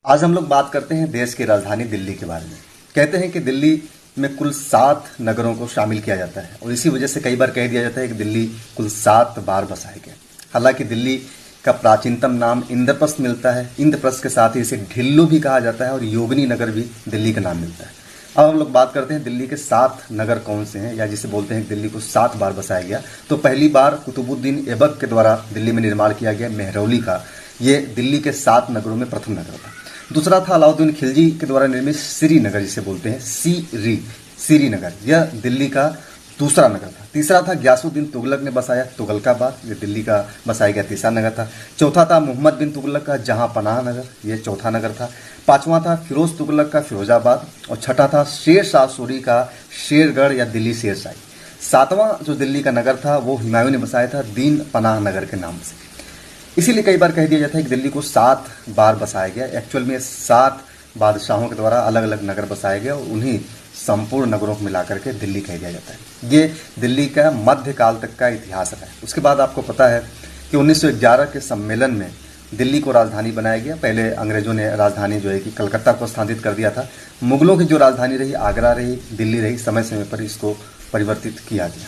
आज हम लोग बात करते हैं देश की राजधानी दिल्ली के बारे में। कहते हैं कि दिल्ली में कुल 7 नगरों को शामिल किया जाता है और इसी वजह से कई बार कह दिया जाता है कि दिल्ली कुल 7 बार बसाया गया। हालांकि दिल्ली का प्राचीनतम नाम इंद्रप्रस्थ मिलता है। इंद्रप्रस्थ के साथ ही इसे ढिल्लो भी कहा जाता है और योगिनी नगर भी दिल्ली का नाम मिलता है। अब हम लोग बात करते हैं दिल्ली के 7 नगर कौन से हैं, या जिसे बोलते हैं दिल्ली को 7 बार बसाया गया। तो पहली बार कुतुबुद्दीन ऐबक के द्वारा दिल्ली में निर्माण किया गया मेहरौली का। ये दिल्ली के 7 नगरों में प्रथम नगर था। दूसरा था अलाउद्दीन खिलजी के द्वारा निर्मित श्रीनगर, जिसे बोलते हैं श्रीनगर, यह दिल्ली का दूसरा नगर था। तीसरा था गयासुद्दीन तुगलक ने बसाया तुगलकाबाद, ये दिल्ली का बसाया गया तीसरा नगर था। चौथा था मोहम्मद बिन तुगलक का जहांपनाह नगर, ये चौथा नगर था। पांचवा था फिरोज तुगलक का फिरोजाबाद और छठा था शेर शाह सूरी का शेरगढ़ या दिल्ली शेरशाही। सातवां जो दिल्ली का नगर था वो हुमायूं ने बसाया था दीन पनाह नगर के नाम से। इसीलिए कई बार कह दिया जाता है कि दिल्ली को 7 बार बसाया गया। एक्चुअल में 7 बादशाहों के द्वारा अलग अलग नगर बसाए गए और उन्हीं संपूर्ण नगरों को मिलाकर के दिल्ली कह दिया जाता है। ये दिल्ली का मध्यकाल तक का इतिहास है। उसके बाद आपको पता है कि 1911 के सम्मेलन में दिल्ली को राजधानी बनाया गया। पहले अंग्रेजों ने राजधानी जो है कि कलकत्ता को स्थानांतरित कर दिया था। मुगलों की जो राजधानी रही आगरा रही, दिल्ली रही, समय समय पर इसको परिवर्तित किया गया।